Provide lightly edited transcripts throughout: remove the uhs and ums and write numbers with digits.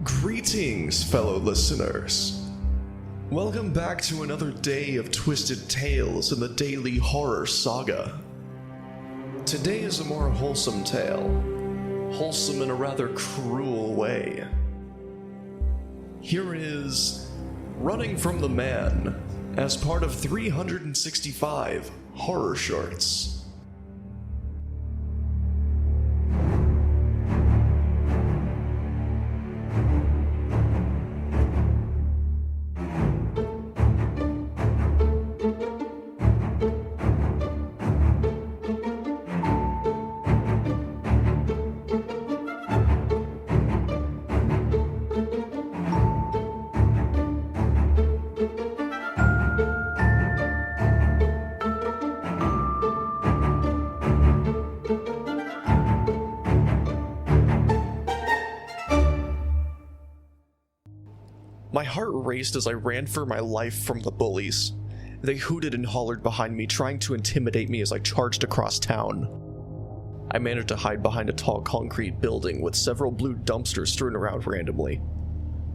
Greetings, fellow listeners. Welcome back to another day of twisted tales in the daily horror saga. Today is a more wholesome tale. Wholesome in a rather cruel way. Here is Running from the Man, as part of 365 horror shorts. My heart raced as I ran for my life from the bullies. They hooted and hollered behind me, trying to intimidate me as I charged across town. I managed to hide behind a tall concrete building with several blue dumpsters strewn around randomly.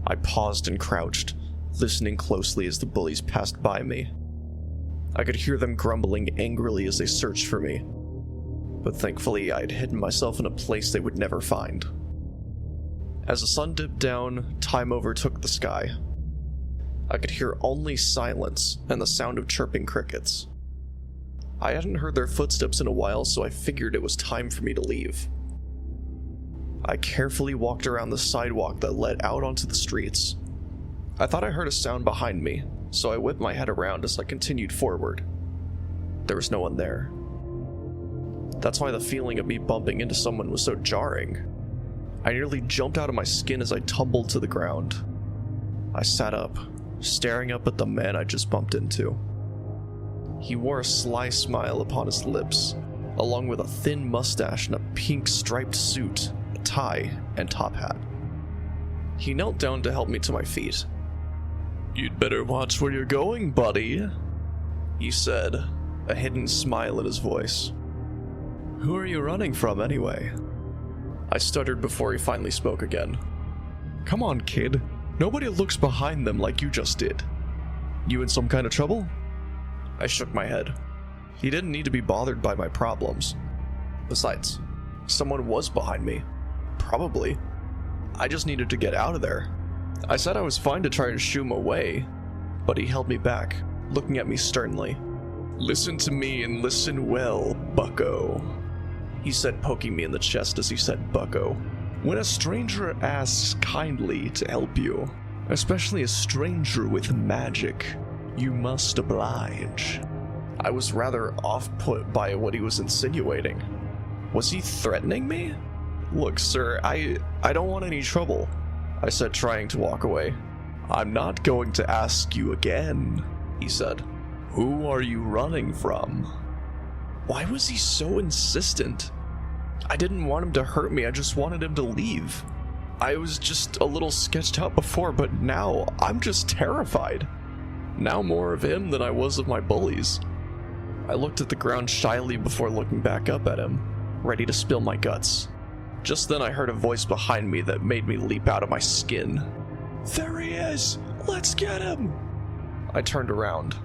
I paused and crouched, listening closely as the bullies passed by me. I could hear them grumbling angrily as they searched for me, but thankfully I had hidden myself in a place they would never find. As the sun dipped down, time overtook the sky. I could hear only silence and the sound of chirping crickets. I hadn't heard their footsteps in a while, so I figured it was time for me to leave. I carefully walked around the sidewalk that led out onto the streets. I thought I heard a sound behind me, so I whipped my head around as I continued forward. There was no one there. That's why the feeling of me bumping into someone was so jarring. I nearly jumped out of my skin as I tumbled to the ground. I sat up, staring up at the man I just bumped into. He wore a sly smile upon his lips, along with a thin mustache and a pink striped suit, a tie, and top hat. He knelt down to help me to my feet. "You'd better watch where you're going, buddy," he said, a hidden smile in his voice. "Who are you running from, anyway?" I stuttered before he finally spoke again. "Come on, kid. Nobody looks behind them like you just did. You in some kind of trouble?" I shook my head. He didn't need to be bothered by my problems. Besides, someone was behind me. Probably. I just needed to get out of there. I said I was fine to try to shoo him away, but he held me back, looking at me sternly. "Listen to me and listen well, bucko," he said, poking me in the chest as he said bucko. "When a stranger asks kindly to help you, especially a stranger with magic, you must oblige." I was rather off-put by what he was insinuating. Was he threatening me? "Look, sir, I don't want any trouble," I said, trying to walk away. "I'm not going to ask you again," he said. "Who are you running from?" Why was he so insistent? I didn't want him to hurt me, I just wanted him to leave. I was just a little sketched out before, but now I'm just terrified. Now more of him than I was of my bullies. I looked at the ground shyly before looking back up at him, ready to spill my guts. Just then I heard a voice behind me that made me leap out of my skin. "There he is! Let's get him!" I turned around.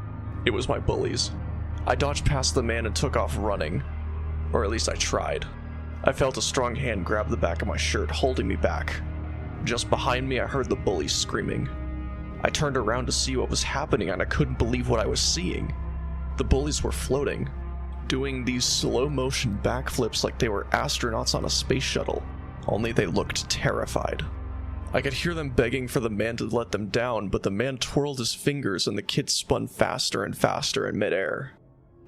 It was my bullies. I dodged past the man and took off running. Or at least I tried. I felt a strong hand grab the back of my shirt, holding me back. Just behind me, I heard the bullies screaming. I turned around to see what was happening, and I couldn't believe what I was seeing. The bullies were floating, doing these slow-motion backflips like they were astronauts on a space shuttle, only they looked terrified. I could hear them begging for the man to let them down, but the man twirled his fingers and the kids spun faster and faster in midair.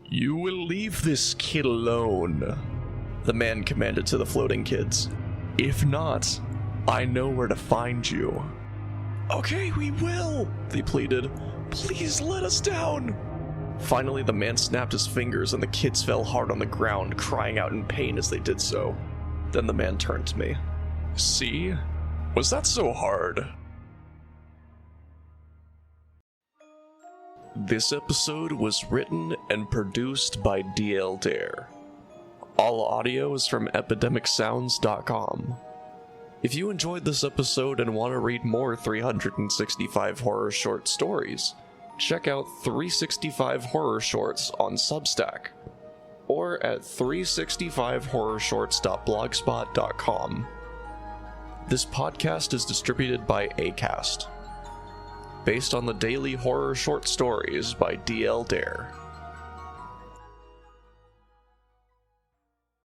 "You will leave this kid alone," the man commanded to the floating kids. "If not, I know where to find you." "Okay, we will," they pleaded. "Please let us down." Finally, the man snapped his fingers and the kids fell hard on the ground, crying out in pain as they did so. Then the man turned to me. "See? Was that so hard?" This episode was written and produced by DL Dare. All audio is from epidemicsounds.com. If you enjoyed this episode and want to read more 365 horror short stories, check out 365 Horror Shorts on Substack, or at 365horrorshorts.blogspot.com. This podcast is distributed by Acast, based on the daily horror short stories by D.L. Dare.